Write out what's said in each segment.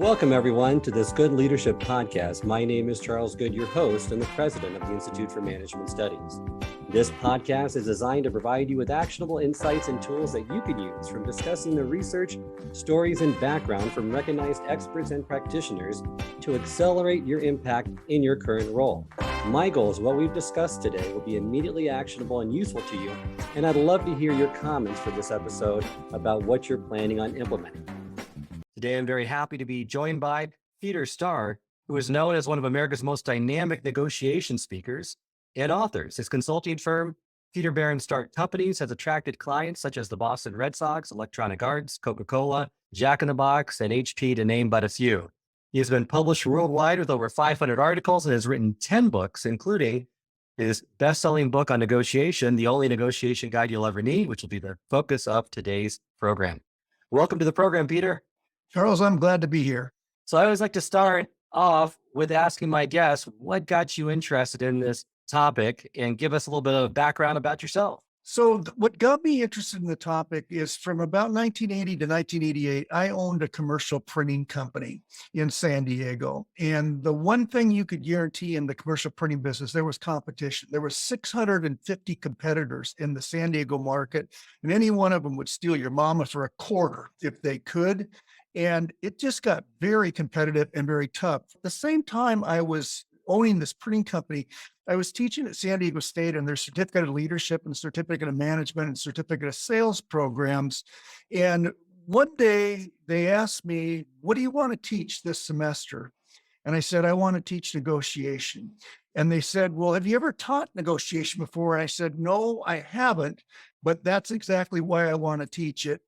Welcome, everyone, to this Good Leadership Podcast. My name is Charles Good, your host and the president of the Institute for Management Studies. This podcast is designed to provide you with actionable insights and tools that you can use from discussing the research, stories, and background from recognized experts and practitioners to accelerate your impact in your current role. My goal is what we've discussed today will be immediately actionable and useful to you, and I'd love to hear your comments for this episode about what you're planning on implementing. Today, I'm very happy to be joined by Peter Stark, who is known as one of America's most dynamic negotiation speakers and authors. His consulting firm, Peter Barron Stark Companies, has attracted clients such as the Boston Red Sox, Electronic Arts, Coca-Cola, Jack in the Box, and HP, to name but a few. He has been published worldwide with over 500 articles and has written 10 books, including his best-selling book on negotiation, The Only Negotiation Guide You'll Ever Need, which will be the focus of today's program. Welcome to the program, Peter. Charles, I'm glad to be here. So I always like to start off with asking my guests, what got you interested in this topic, and give us a little bit of background about yourself. So what got me interested in the topic is from about 1980 to 1988, I owned a commercial printing company in San Diego. And the one thing you could guarantee in the commercial printing business, there was competition. There were 650 competitors in the San Diego market, and any one of them would steal your mama for a quarter if they could. And it just got very competitive and very tough. At the same time I was owning this printing company, I was teaching at San Diego State in their certificate of leadership and certificate of management and certificate of sales programs. And one day they asked me, what do you want to teach this semester? And I said, I want to teach negotiation. And they said, well, have you ever taught negotiation before? And I said, no, I haven't, but that's exactly why I want to teach it.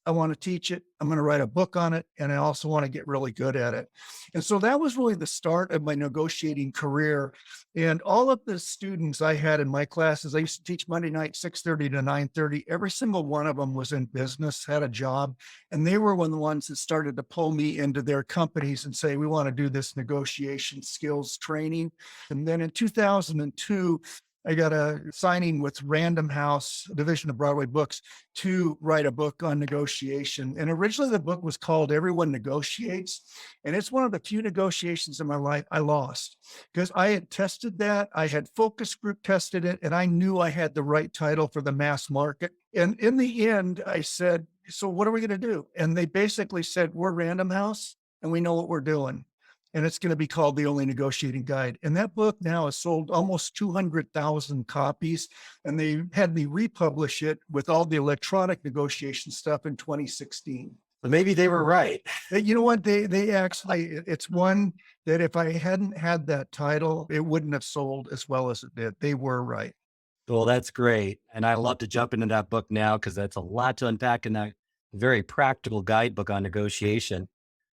I want to teach it. I'm going to write a book on it. And I also want to get really good at it. And so that was really the start of my negotiating career. And all of the students I had in my classes, I used to teach Monday night, 6:30 to 9:30. Every single one of them was in business, had a job. And they were one of the ones that started to pull me into their companies and say, we want to do this negotiation skills training. And then in 2002, I got a signing with Random House, a division of Broadway Books, to write a book on negotiation. And originally the book was called Everyone Negotiates. And it's one of the few negotiations in my life I lost because I had tested that. I had focus group tested it, and I knew I had the right title for the mass market. And in the end, I said, so what are we going to do? And they basically said, we're Random House and we know what we're doing. And it's going to be called The Only Negotiating Guide. And that book now has sold almost 200,000 copies. And they had me republish it with all the electronic negotiation stuff in 2016. But maybe they were right. You know what? They actually, it's one that if I hadn't had that title, it wouldn't have sold as well as it did. They were right. Well, that's great. And I love to jump into that book now because that's a lot to unpack in that very practical guidebook on negotiation.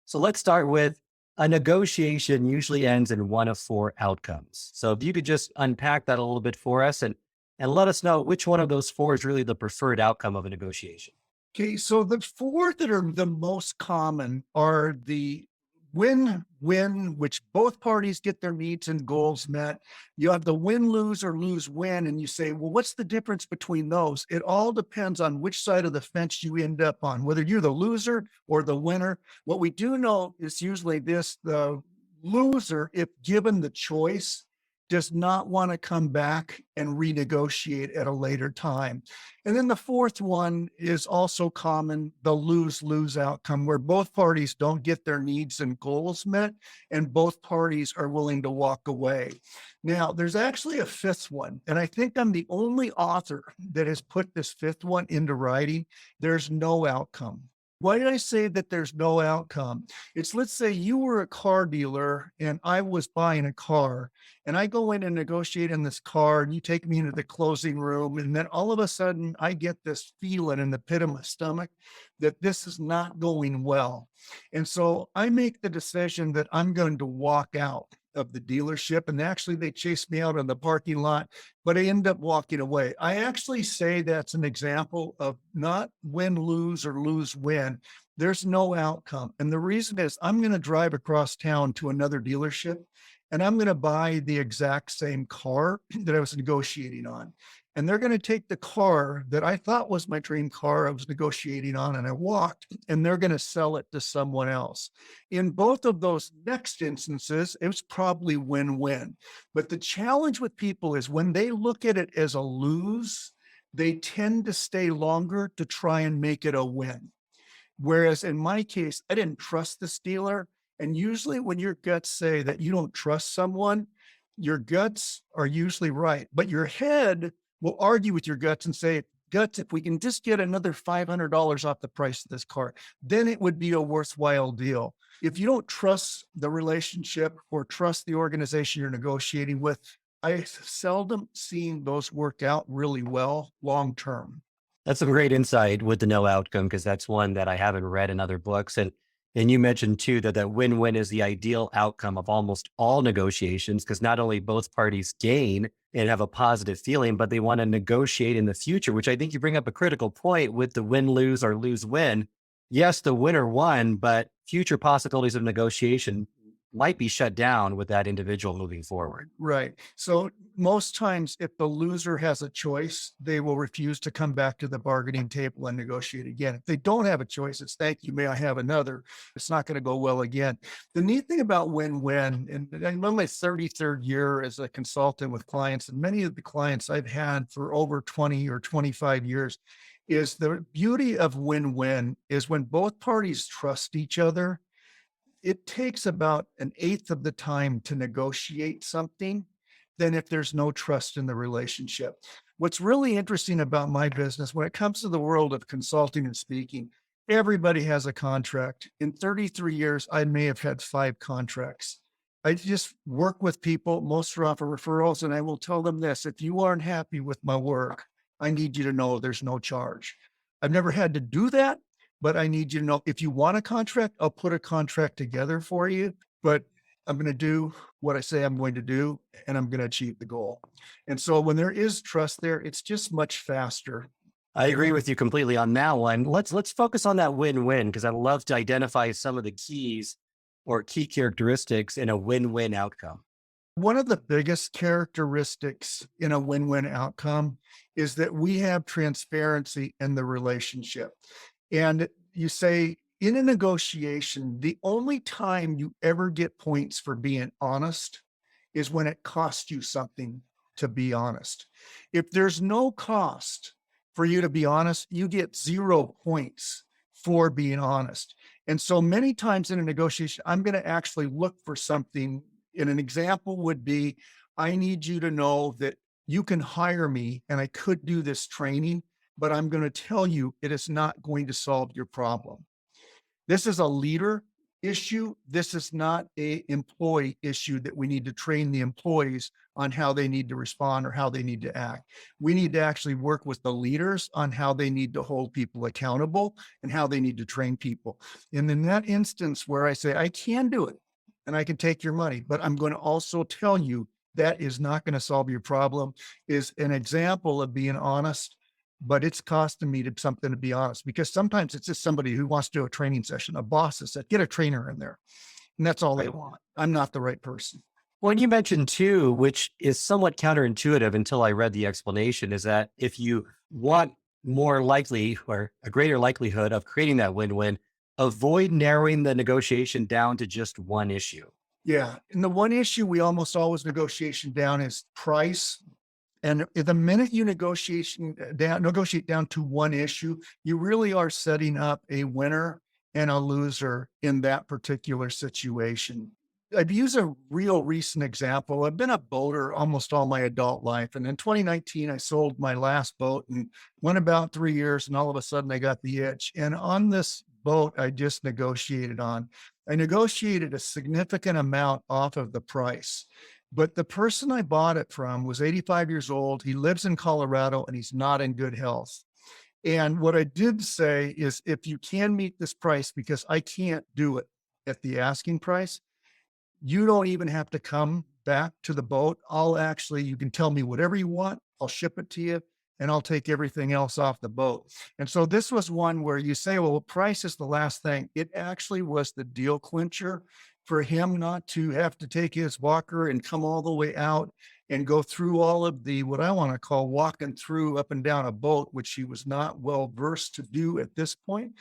So let's start with a negotiation usually ends in one of four outcomes. So if you could just unpack that a little bit for us and let us know which one of those four is really the preferred outcome of a negotiation. Okay, so the four that are the most common are the win-win, which both parties get their needs and goals met. You have the win-lose or lose-win, and you say, well, what's the difference between those? It all depends on which side of the fence you end up on, whether you're the loser or the winner. What we do know is usually this: the loser, if given the choice, does not want to come back and renegotiate at a later time. And then the fourth one is also common, the lose-lose outcome, where both parties don't get their needs and goals met, and both parties are willing to walk away. Now, there's actually a fifth one, and I think I'm the only author that has put this fifth one into writing. There's no outcome. Why did I say that there's no outcome? It's, let's say you were a car dealer and I was buying a car, and I go in and negotiate in this car, and you take me into the closing room. And then all of a sudden I get this feeling in the pit of my stomach that this is not going well. And so I make the decision that I'm going to walk out of the dealership. And actually they chased me out in the parking lot, but I end up walking away. I actually say that's an example of not win-lose or lose-win. There's no outcome. And the reason is I'm going to drive across town to another dealership, and I'm going to buy the exact same car that I was negotiating on. and they're going to take the car that I thought was my dream car I was negotiating on, and I walked, and they're going to sell it to someone else. In both of those next instances, it was probably win-win. But the challenge with people is when they look at it as a lose, they tend to stay longer to try and make it a win. Whereas in my case, I didn't trust this dealer. And usually when your guts say that you don't trust someone, your guts are usually right. But your head will argue with your guts and say, guts, if we can just get another $500 off the price of this car, then it would be a worthwhile deal. If you don't trust the relationship or trust the organization you're negotiating with, I seldom seen those work out really well long term. That's some great insight with the no outcome, because that's one that I haven't read in other books. And you mentioned too that that win-win is the ideal outcome of almost all negotiations, because not only both parties gain and have a positive feeling, but they want to negotiate in the future, which I think you bring up a critical point with the win-lose or lose-win. Yes, the winner won, but future possibilities of negotiation might be shut down with that individual moving forward. Right. So most times, if the loser has a choice, they will refuse to come back to the bargaining table and negotiate again. If they don't have a choice, it's thank you, may I have another? It's not going to go well again. The neat thing about win-win, and I'm in my 33rd year as a consultant with clients, and many of the clients I've had for over 20 or 25 years, is the beauty of win-win is when both parties trust each other. It takes about an eighth of the time to negotiate something than if there's no trust in the relationship. What's really interesting about my business, when it comes to the world of consulting and speaking, everybody has a contract. In 33 years, I may have had 5 contracts. I just work with people, most are off of referrals, and I will tell them this: if you aren't happy with my work, I need you to know there's no charge. I've never had to do that, but I need you to know if you want a contract, I'll put a contract together for you, but I'm going to do what I say I'm going to do, and I'm going to achieve the goal. And so when there is trust there, it's just much faster. I agree with you completely on that one. Let's focus on that win-win, because I love to identify some of the keys or key characteristics in a win-win outcome. One of the biggest characteristics in a win-win outcome is that we have transparency in the relationship. And you say in a negotiation, the only time you ever get points for being honest is when it costs you something to be honest. If there's no cost for you to be honest, you get 0 points for being honest. And so many times in a negotiation, I'm going to actually look for something. And an example would be, I need you to know that you can hire me and I could do this training, but I'm going to tell you it is not going to solve your problem. This is a leader issue. This is not an employee issue that we need to train the employees on how they need to respond or how they need to act. We need to actually work with the leaders on how they need to hold people accountable and how they need to train people. And in that instance where I say, I can do it and I can take your money, but I'm going to also tell you that is not going to solve your problem, is an example of being honest. But it's costing me something to be honest, because sometimes it's just somebody who wants to do a training session. A boss has said, get a trainer in there. And that's all they want. I'm not the right person. Well, you mentioned too, which is somewhat counterintuitive until I read the explanation, is that if you want more likely or a greater likelihood of creating that win-win, avoid narrowing the negotiation down to just one issue. Yeah. And the one issue we almost always negotiation down is price. And the minute you negotiate down to one issue, you really are setting up a winner and a loser in that particular situation. I'd use a real recent example. I've been a boater almost all my adult life. And in 2019, I sold my last boat and went about 3 years. And all of a sudden I got the itch. And on this boat I just negotiated on, I negotiated a significant amount off of the price. But the person I bought it from was 85 years old. He lives in Colorado and he's not in good health. And what I did say is, if you can meet this price, because I can't do it at the asking price, you don't even have to come back to the boat. You can tell me whatever you want. I'll ship it to you and I'll take everything else off the boat. And so this was one where you say, well, price is the last thing. It actually was the deal clincher, for him not to have to take his walker and come all the way out and go through all of the, what I want to call walking through up and down a boat, which he was not well versed to do at this point,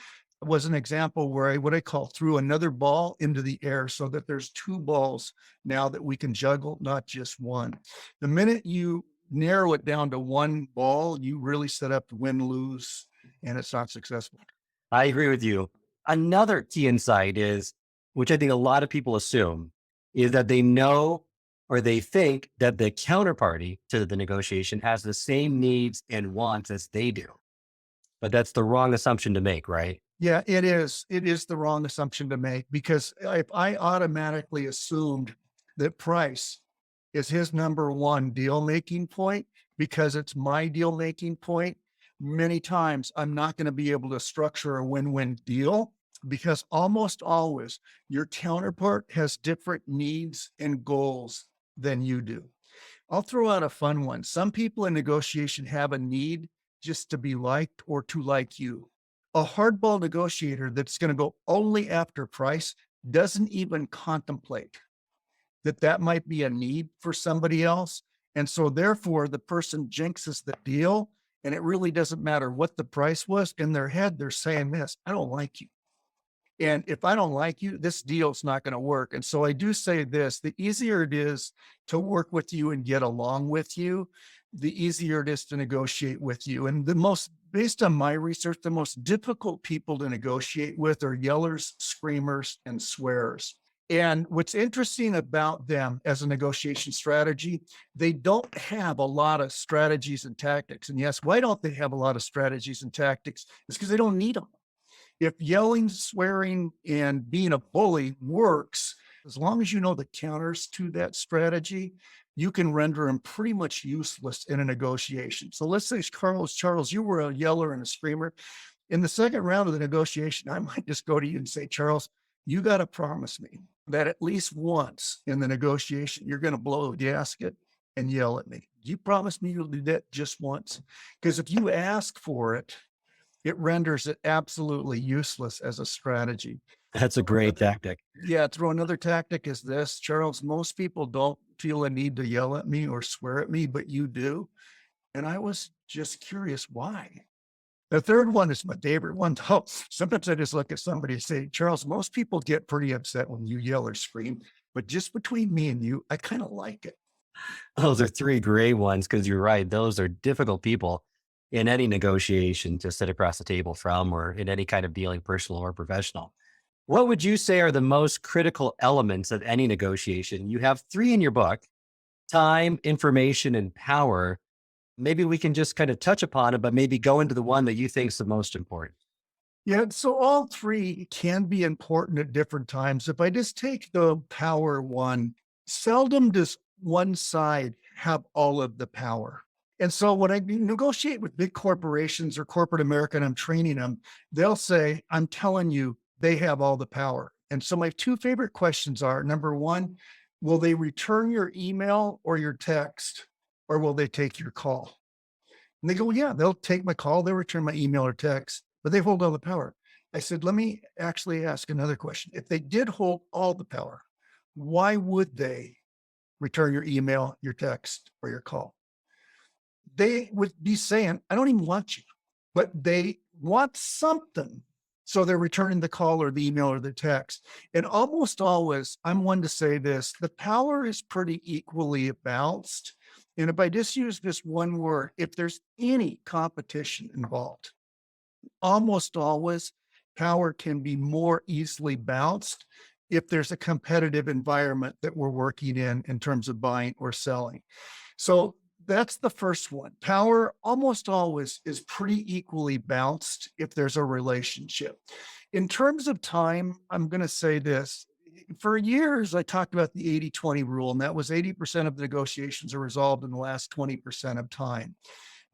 was an example where what I call threw another ball into the air so that there's two balls now that we can juggle, not just one. The minute you narrow it down to one ball, you really set up to win, lose, and it's not successful. I agree with you. Another key insight is, which I think a lot of people assume, is that they know or they think that the counterparty to the negotiation has the same needs and wants as they do. But that's the wrong assumption to make, right? Yeah, it is. It is the wrong assumption to make, because if I automatically assumed that price is his number one deal making point because it's my deal making point, many times I'm not going to be able to structure a win-win deal, because almost always your counterpart has different needs and goals than you do. I'll throw out a fun one. Some people in negotiation have a need just to be liked or to like you. A hardball negotiator that's going to go only after price doesn't even contemplate that that might be a need for somebody else. And so therefore the person jinxes the deal, and it really doesn't matter what the price was. In their head, they're saying this: I don't like you. And if I don't like you, this deal's not going to work. And so I do say this: the easier it is to work with you and get along with you, the easier it is to negotiate with you. And based on my research, the most difficult people to negotiate with are yellers, screamers, and swearers. And what's interesting about them as a negotiation strategy, they don't have a lot of strategies and tactics. And yes, why don't they have a lot of strategies and tactics? It's because they don't need them. If yelling, swearing, and being a bully works, as long as you know the counters to that strategy, you can render them pretty much useless in a negotiation. So let's say, Charles, you were a yeller and a screamer. In the second round of the negotiation, I might just go to you and say, Charles, you got to promise me that at least once in the negotiation, you're going to blow a gasket and yell at me. You promise me you'll do that just once? Because if you ask for it, it renders it absolutely useless as a strategy. That's a great tactic. Yeah, throw another tactic is this, Charles: most people don't feel a need to yell at me or swear at me, but you do. And I was just curious why. The third one is my favorite one. Oh, sometimes I just look at somebody and say, Charles, most people get pretty upset when you yell or scream, but just between me and you, I kind of like it. Those are three great ones, because you're right. Those are difficult people in any negotiation to sit across the table from, or in any kind of dealing, personal or professional. What would you say are the most critical elements of any negotiation? You have three in your book: time, information, and power. Maybe we can just kind of touch upon it, but maybe go into the one that you think is the most important. Yeah, so all three can be important at different times. If I just take the power one, seldom does one side have all of the power. And so when I negotiate with big corporations or corporate America and I'm training them, they'll say, I'm telling you, they have all the power. And so my two favorite questions are, number one, will they return your email or your text, or will they take your call? And they go, yeah, they'll take my call, they'll return my email or text, but they hold all the power. I said, let me actually ask another question. If they did hold all the power, why would they return your email, your text, or your call? They would be saying, I don't even want you, but they want something. So they're returning the call or the email or the text. And almost always, I'm one to say this: the power is pretty equally balanced. And if I just use this one word, if there's any competition involved, almost always power can be more easily balanced if there's a competitive environment that we're working in terms of buying or selling. So that's the first one. Power almost always is pretty equally balanced if there's a relationship. In terms of time, I'm going to say this. For years, I talked about the 80-20 rule, and that was 80% of the negotiations are resolved in the last 20% of time.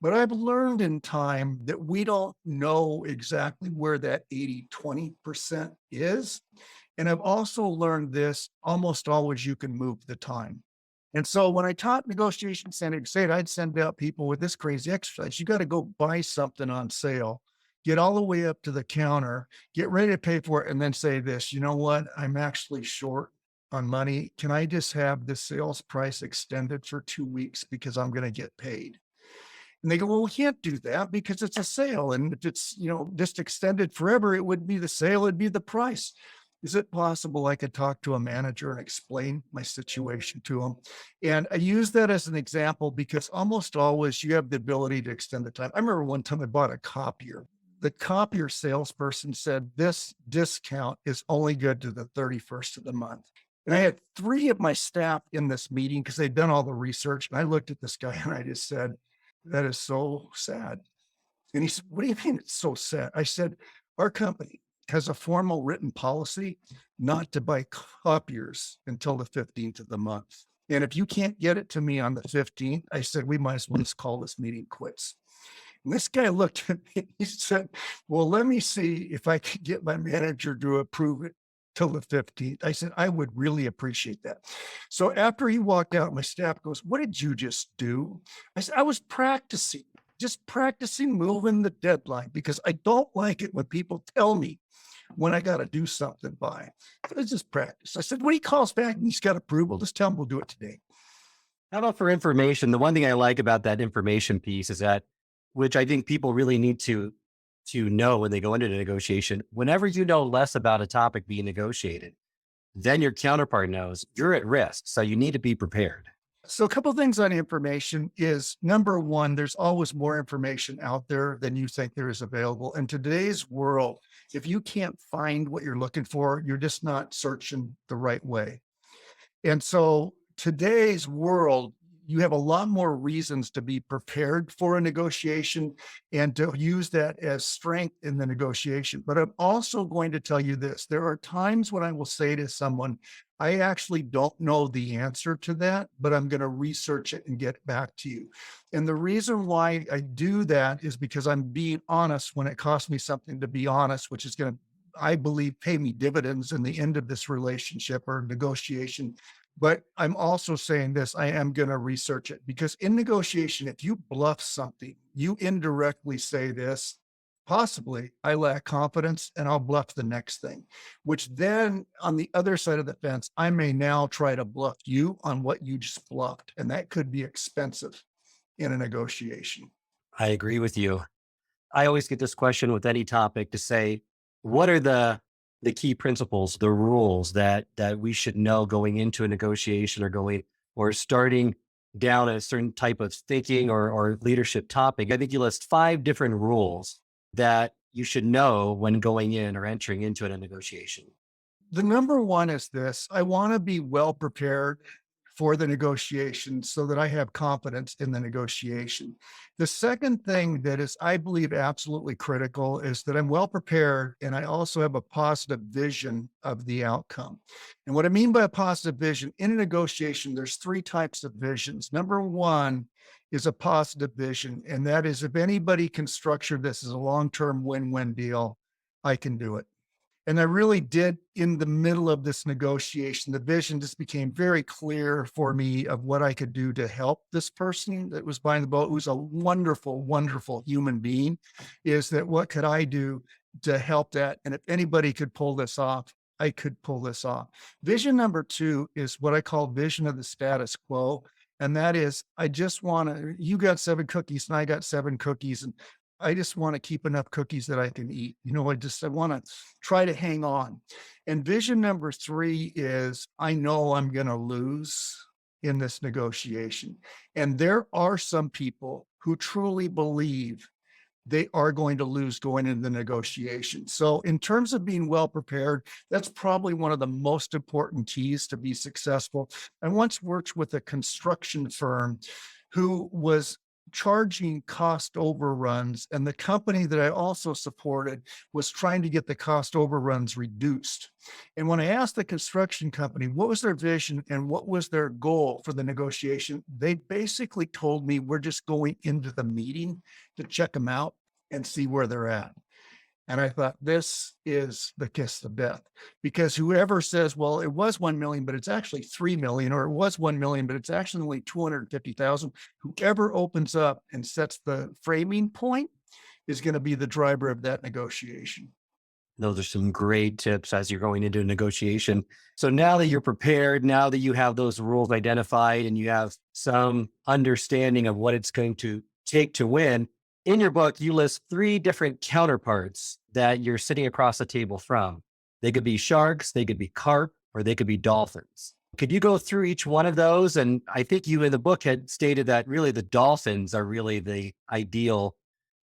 But I've learned in time that we don't know exactly where that 80-20% is. And I've also learned this: almost always you can move the time. And so when I taught negotiation standard state, I'd send out people with this crazy exercise. You got to go buy something on sale, get all the way up to the counter, get ready to pay for it, and then say this: you know what? I'm actually short on money. Can I just have the sales price extended for 2 weeks because I'm going to get paid? And they go, well, we can't do that because it's a sale. And if it's, just extended forever, it would be the sale, it'd be the price. Is it possible I could talk to a manager and explain my situation to them? And I use that as an example because almost always you have the ability to extend the time. I remember one time I bought a copier. The copier salesperson said, this discount is only good to the 31st of the month. And I had 3 of my staff in this meeting because they'd done all the research. And I looked at this guy and I just said, that is so sad. And he said, what do you mean it's so sad? I said, our company has a formal written policy not to buy copiers until the 15th of the month. And if you can't get it to me on the 15th, I said, we might as well just call this meeting quits. And this guy looked at me, he said, well, let me see if I can get my manager to approve it till the 15th. I said, I would really appreciate that. So after he walked out, my staff goes, what did you just do? I said, I was practicing, just practicing moving the deadline because I don't like it when people tell me when I got to do something by. It's just practice. I said, when he calls back and he's got approval, just tell him we'll do it today. How about for information? The one thing I like about that information piece is that, which I think people really need to know when they go into the negotiation, whenever you know less about a topic being negotiated, then your counterpart knows you're at risk. So you need to be prepared. So a couple of things on information is number one, there's always more information out there than you think there is available. In today's world, if you can't find what you're looking for, you're just not searching the right way. And so today's world, you have a lot more reasons to be prepared for a negotiation and to use that as strength in the negotiation. But I'm also going to tell you this. There are times when I will say to someone, I actually don't know the answer to that, but I'm going to research it and get back to you. And the reason why I do that is because I'm being honest when it costs me something to be honest, which is going to, I believe, pay me dividends in the end of this relationship or negotiation. But I'm also saying this, I am going to research it because in negotiation, if you bluff something, you indirectly say this, possibly I lack confidence and I'll bluff the next thing, which then on the other side of the fence, I may now try to bluff you on what you just bluffed. And that could be expensive in a negotiation. I agree with you. I always get this question with any topic to say, what are the key principles, the rules that we should know going into a negotiation or starting down a certain type of thinking or leadership topic? I think you list 5 different rules that you should know when going in or entering into a negotiation. The number one is this: I want to be well prepared for the negotiation so that I have confidence in the negotiation. The second thing that is, I believe, absolutely critical is that I'm well prepared and I also have a positive vision of the outcome. And what I mean by a positive vision in a negotiation, there's 3 types of visions. Number one is a positive vision. And that is, if anybody can structure this as a long-term win-win deal, I can do it. And I really did in the middle of this negotiation. The vision just became very clear for me of what I could do to help this person that was buying the boat, who's a wonderful, wonderful human being, is that what could I do to help that? And if anybody could pull this off, I could pull this off. Vision number 2 is what I call vision of the status quo. And that is, I just want to, you got 7 cookies and I got 7 cookies. And I just want to keep enough cookies that I can eat. I want to try to hang on. And vision number 3 is I know I'm going to lose in this negotiation. And there are some people who truly believe they are going to lose going into the negotiation. So in terms of being well prepared, that's probably one of the most important keys to be successful. I once worked with a construction firm who was charging cost overruns, and the company that I also supported was trying to get the cost overruns reduced. And when I asked the construction company what was their vision and what was their goal for the negotiation, they basically told me, we're just going into the meeting to check them out and see where they're at. And I thought, this is the kiss of death, because whoever says, well, it was 1 million, but it's actually 3 million, or it was 1 million, but it's actually only 250,000, whoever opens up and sets the framing point is going to be the driver of that negotiation. Those are some great tips as you're going into a negotiation. So now that you're prepared, now that you have those rules identified and you have some understanding of what it's going to take to win, in your book, you list three different counterparts that you're sitting across the table from. They could be sharks, they could be carp, or they could be dolphins. Could you go through each one of those? And I think you in the book had stated that really the dolphins are really the ideal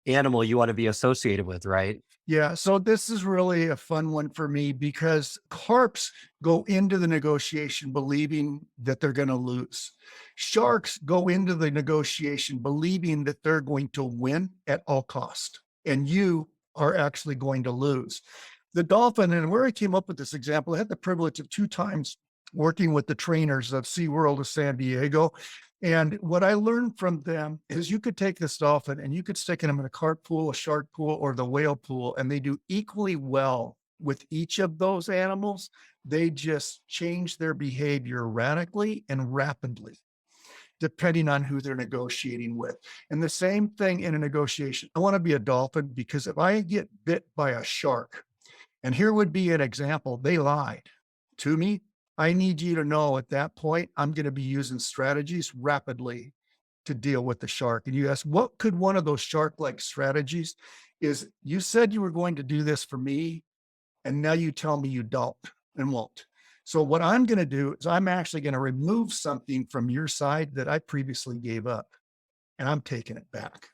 animal you want to be associated with, right? Yeah, so this is really a fun one for me because carps go into the negotiation believing that they're going to lose. Sharks go into the negotiation believing that they're going to win at all cost, and you are actually going to lose. The dolphin, and where I came up with this example, I had the privilege of 2 times working with the trainers of SeaWorld of San Diego. And what I learned from them is you could take this dolphin and you could stick them in a carp pool, a shark pool, or the whale pool, and they do equally well with each of those animals. They just change their behavior radically and rapidly, depending on who they're negotiating with. And the same thing in a negotiation. I want to be a dolphin because if I get bit by a shark, and here would be an example, they lied to me. I need you to know at that point, I'm going to be using strategies rapidly to deal with the shark. And you ask, what could one of those shark-like strategies is? You said you were going to do this for me, and now you tell me you don't and won't. So what I'm going to do is I'm actually going to remove something from your side that I previously gave up, and I'm taking it back.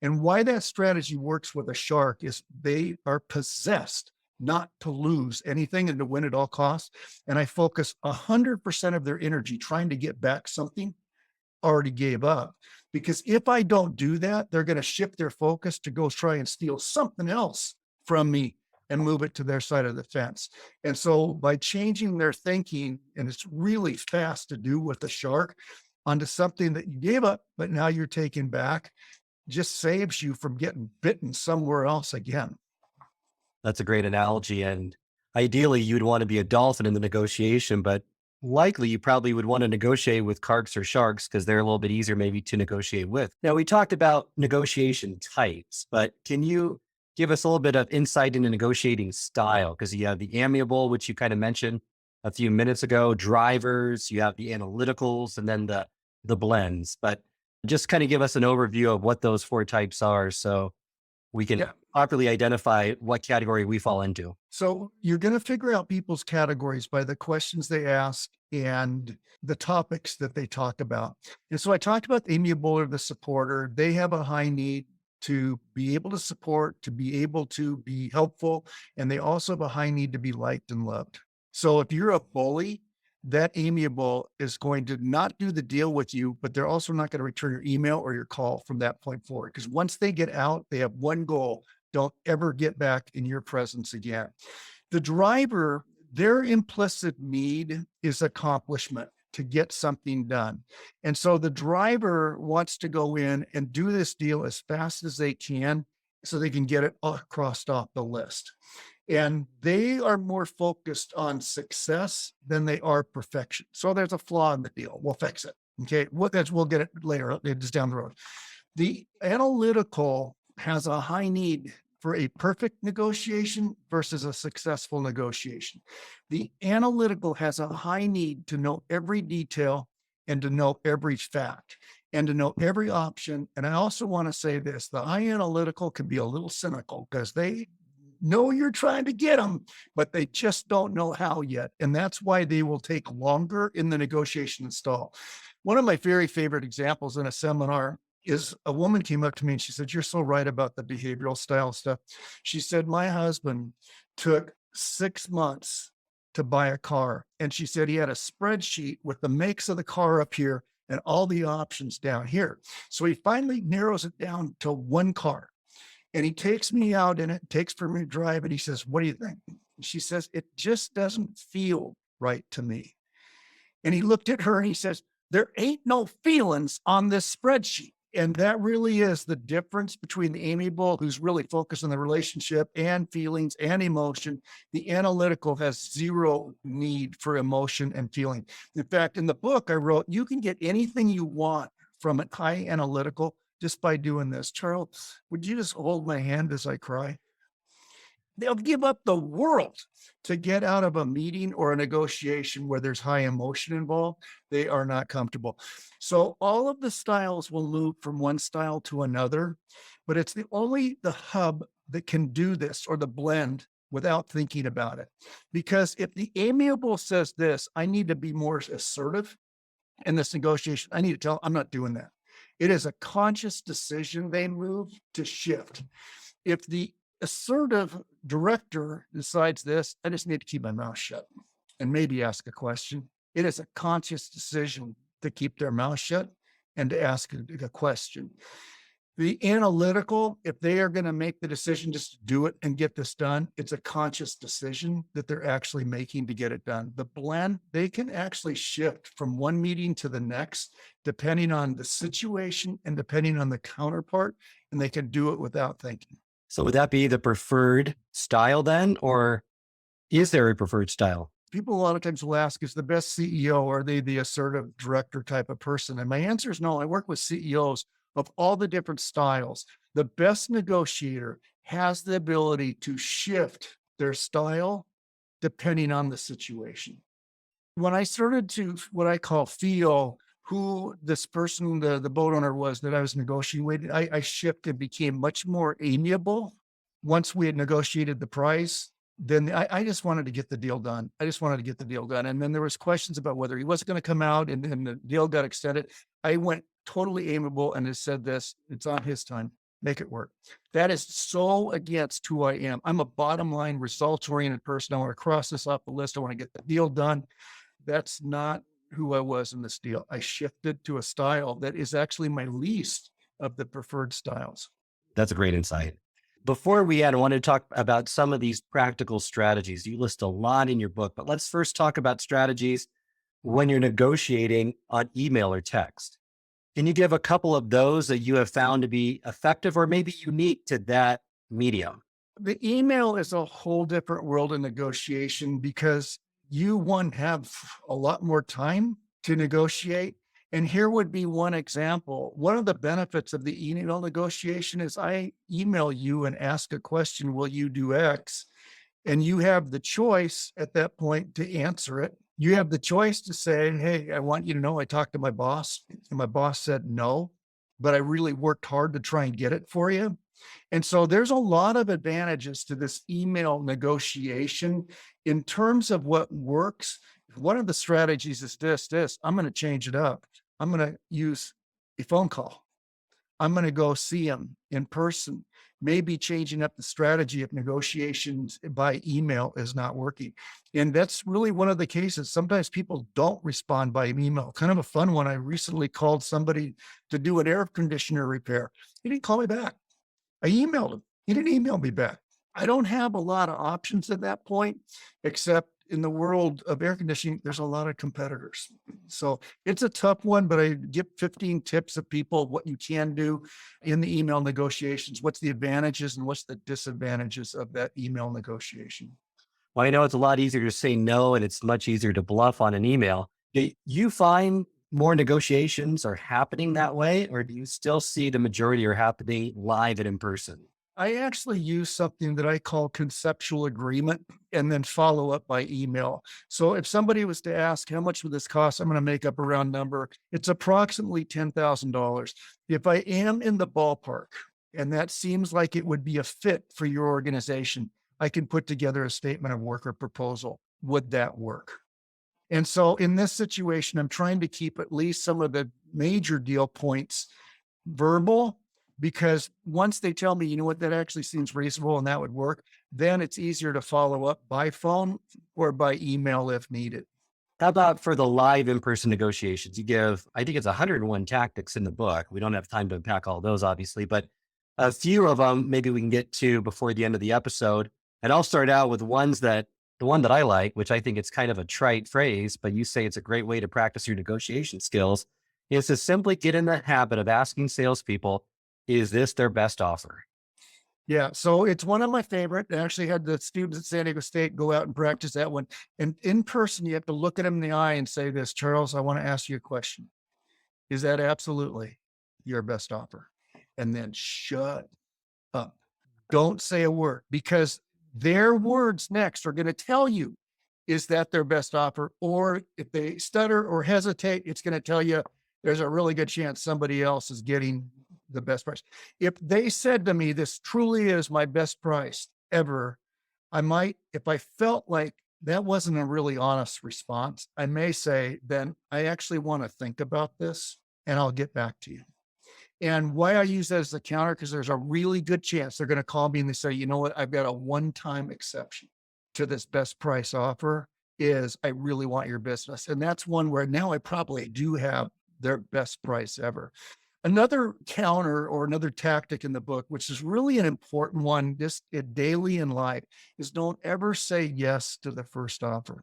And why that strategy works with a shark is they are possessed not to lose anything and to win at all costs. And I focus 100% of their energy trying to get back something already gave up. Because if I don't do that, they're going to shift their focus to go try and steal something else from me and move it to their side of the fence. And so by changing their thinking, and it's really fast to do with the shark, onto something that you gave up, but now you're taking back, just saves you from getting bitten somewhere else again. That's a great analogy. And ideally, you'd want to be a dolphin in the negotiation, but likely you probably would want to negotiate with carps or sharks because they're a little bit easier maybe to negotiate with. Now, we talked about negotiation types, but can you give us a little bit of insight into negotiating style? Because you have the amiable, which you kind of mentioned a few minutes ago, drivers, you have the analyticals, and then the blends. But just kind of give us an overview of what those four types are so we can properly identify what category we fall into. So you're going to figure out people's categories by the questions they ask and the topics that they talk about. And so I talked about the amiable or the supporter. They have a high need to be able to support, to be able to be helpful, and they also have a high need to be liked and loved. So if you're a bully, that amiable is going to not do the deal with you, but they're also not going to return your email or your call from that point forward. Because once they get out, they have one goal: don't ever get back in your presence again. The driver, their implicit need is accomplishment, to get something done. And so the driver wants to go in and do this deal as fast as they can so they can get it crossed off the list. And they are more focused on success than they are perfection. So there's a flaw in the deal. We'll fix it. Okay. We'll get it later. It's down the road. The analytical has a high need for a perfect negotiation versus a successful negotiation. The analytical has a high need to know every detail and to know every fact and to know every option. And I also want to say this: the high analytical can be a little cynical because they know you're trying to get them, but they just don't know how yet. And that's why they will take longer in the negotiation stall. One of my very favorite examples in a seminar is a woman came up to me and she said, "You're so right about the behavioral style stuff." She said, "My husband took 6 months to buy a car." And she said he had a spreadsheet with the makes of the car up here and all the options down here. So he finally narrows it down to one car. And he takes me out in it, takes for me to drive, and he says, "What do you think?" She says, "It just doesn't feel right to me." And he looked at her and he says, "There ain't no feelings on this spreadsheet." And that really is the difference between the amiable, who's really focused on the relationship and feelings and emotion. The analytical has zero need for emotion and feeling. In fact, in the book I wrote, you can get anything you want from a high analytical just by doing this. Charles, would you just hold my hand as I cry? They'll give up the world to get out of a meeting or a negotiation where there's high emotion involved. They are not comfortable. So all of the styles will move from one style to another, but it's only the hub that can do this, or the blend, without thinking about it. Because if the amiable says this, I need to be more assertive in this negotiation, I need to tell, I'm not doing that. It is a conscious decision they move to shift. If the assertive director decides this, I just need to keep my mouth shut and maybe ask a question. It is a conscious decision to keep their mouth shut and to ask a question. The analytical, if they are going to make the decision just to do it and get this done, it's a conscious decision that they're actually making to get it done. The blend, they can actually shift from one meeting to the next, depending on the situation and depending on the counterpart, and they can do it without thinking. So would that be the preferred style then, or is there a preferred style? People a lot of times will ask, is the best CEO, are they the assertive director type of person? And my answer is no. I work with CEOs of all the different styles. The best negotiator has the ability to shift their style depending on the situation. When I started to what I call feel who this person, the boat owner was that I was negotiating with, I shifted, became much more amiable. Once we had negotiated the price, then I just wanted to get the deal done. I just wanted to get the deal done. And then there was questions about whether he wasn't going to come out, and then the deal got extended. I went totally amiable and just said this, it's on his time, make it work. That is so against who I am. I'm a bottom line results oriented person. I want to cross this off the list. I want to get the deal done. That's not who I was in this deal. I shifted to a style that is actually my least of the preferred styles. That's a great insight. Before we end, I want to talk about some of these practical strategies. You list a lot in your book, but let's first talk about strategies when you're negotiating on email or text. Can you give a couple of those that you have found to be effective or maybe unique to that medium? The email is a whole different world of negotiation because you have a lot more time to negotiate. And here would be one example. One of the benefits of the email negotiation is I email you and ask a question, will you do X? And you have the choice at that point to answer it. You have the choice to say, hey, I want you to know I talked to my boss and my boss said no, but I really worked hard to try and get it for you. And so there's a lot of advantages to this email negotiation in terms of what works. One of the strategies is this, I'm going to change it up. I'm going to use a phone call. I'm going to go see them in person, maybe changing up the strategy if negotiations by email is not working. And that's really one of the cases. Sometimes people don't respond by email. Kind of a fun one. I recently called somebody to do an air conditioner repair. He didn't call me back. I emailed him. He didn't email me back. I don't have a lot of options at that point, except in the world of air conditioning, there's a lot of competitors. So it's a tough one, but I give 15 tips of people what you can do in the email negotiations. What's the advantages and what's the disadvantages of that email negotiation? Well, I know it's a lot easier to say no, and it's much easier to bluff on an email. Do you find more negotiations are happening that way, or do you still see the majority are happening live and in person? I actually use something that I call conceptual agreement and then follow up by email. So if somebody was to ask, how much would this cost? I'm going to make up a round number. It's approximately $10,000. If I am in the ballpark and that seems like it would be a fit for your organization, I can put together a statement of work or proposal. Would that work? And so in this situation, I'm trying to keep at least some of the major deal points verbal, because once they tell me, you know what, that actually seems reasonable and that would work, then it's easier to follow up by phone or by email if needed. How about for the live in-person negotiations? You give, I think it's 101 tactics in the book. We don't have time to unpack all those, obviously, but a few of them maybe we can get to before the end of the episode. And I'll start out with the one that I like, which I think it's kind of a trite phrase, but you say it's a great way to practice your negotiation skills, is to simply get in the habit of asking salespeople, is this their best offer? Yeah. So it's one of my favorite. I actually had the students at San Diego State go out and practice that one. And in person, you have to look at them in the eye and say this, Charles, I want to ask you a question. Is that absolutely your best offer? And then shut up. Don't say a word, because Their words next are going to tell you, is that their best offer? Or if they stutter or hesitate, it's going to tell you there's a really good chance somebody else is getting the best price. If they said to me, this truly is my best price ever, I might, if I felt like that wasn't a really honest response, I may say, then I actually want to think about this and I'll get back to you. And why I use that as a counter, because there's a really good chance they're going to call me and they say, you know what, I've got a one-time exception to this best price offer is I really want your business. And that's one where now I probably do have their best price ever. Another counter or another tactic in the book, which is really an important one, just daily in life, is don't ever say yes to the first offer.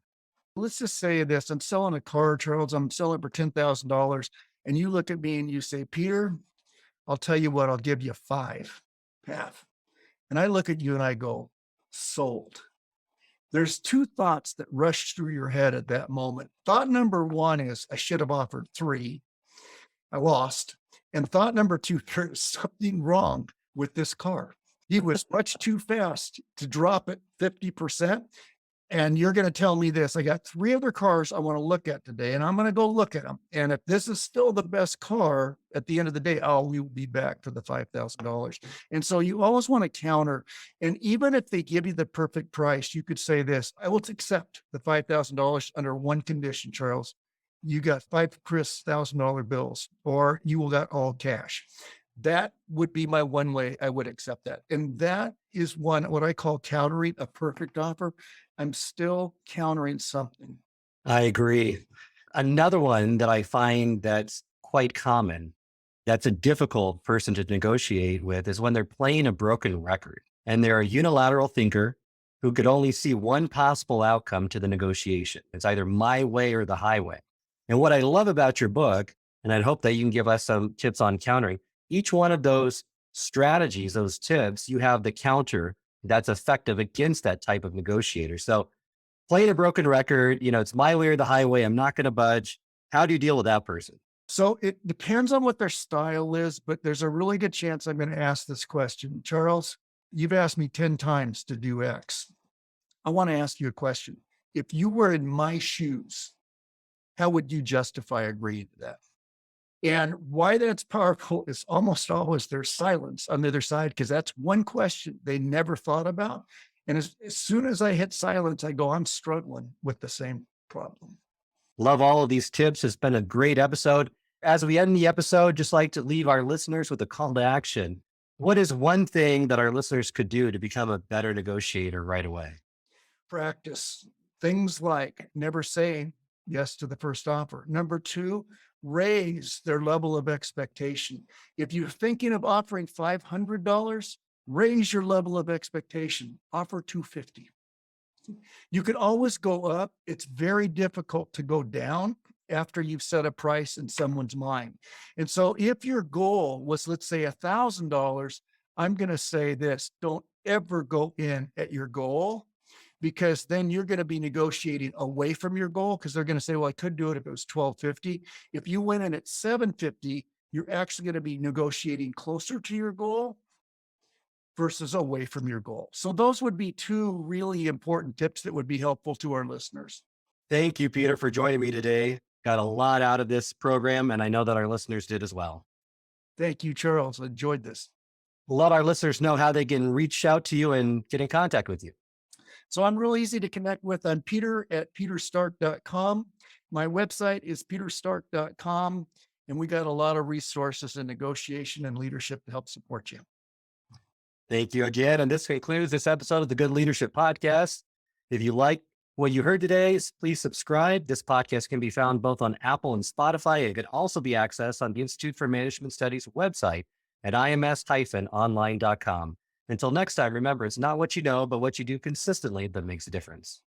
Let's just say this, I'm selling a car, Charles, I'm selling for $10,000. And you look at me and you say, Peter, I'll tell you what, I'll give you five. Half. And I look at you and I go, sold. There's two thoughts that rush through your head at that moment. Thought number one is, I should have offered three. I lost. And thought number two, there's something wrong with this car. He was much too fast to drop it 50%. And you're going to tell me this, I got three other cars I want to look at today, and I'm going to go look at them. And if this is still the best car at the end of the day, we will be back for the $5,000. And so you always want to counter. And even if they give you the perfect price, you could say this, I will accept the $5,000 under one condition, Charles. You got five Chris $1,000 bills, or you will got all cash. That would be my one way I would accept that. And that is what I call countering a perfect offer. I'm still countering something. I agree. Another one that I find that's quite common, that's a difficult person to negotiate with, is when they're playing a broken record and they're a unilateral thinker who could only see one possible outcome to the negotiation. It's either my way or the highway. And what I love about your book, and I'd hope that you can give us some tips on countering, each one of those strategies, those tips, you have the counter that's effective against that type of negotiator. So playing a broken record, it's my way or the highway. I'm not going to budge. How do you deal with that person? So it depends on what their style is, but there's a really good chance I'm going to ask this question. Charles, you've asked me 10 times to do X. I want to ask you a question. If you were in my shoes, how would you justify agreeing to that? And why that's powerful is almost always there's silence on the other side, because that's one question they never thought about. And as soon as I hit silence, I go, I'm struggling with the same problem. Love all of these tips. It's been a great episode. As we end the episode, just like to leave our listeners with a call to action. What is one thing that our listeners could do to become a better negotiator right away? Practice things like never saying yes to the first offer. Number two, raise their level of expectation. If you're thinking of offering $500, raise your level of expectation. Offer $250. You can always go up. It's very difficult to go down after you've set a price in someone's mind. And so if your goal was, let's say, $1,000, I'm going to say this, don't ever go in at your goal, because then you're going to be negotiating away from your goal, because they're going to say, well, I could do it if it was $1,250. If you went in at $750, you're actually going to be negotiating closer to your goal versus away from your goal. So those would be two really important tips that would be helpful to our listeners. Thank you, Peter, for joining me today. Got a lot out of this program, and I know that our listeners did as well. Thank you, Charles. I enjoyed this. Let our listeners know how they can reach out to you and get in contact with you. So I'm real easy to connect with. I'm Peter at peterstark.com. My website is peterstark.com. And we got a lot of resources in negotiation and leadership to help support you. Thank you again. And this concludes this episode of the Good Leadership Podcast. If you like what you heard today, please subscribe. This podcast can be found both on Apple and Spotify. It can also be accessed on the Institute for Management Studies website at ims-online.com. Until next time, remember, it's not what you know, but what you do consistently that makes a difference.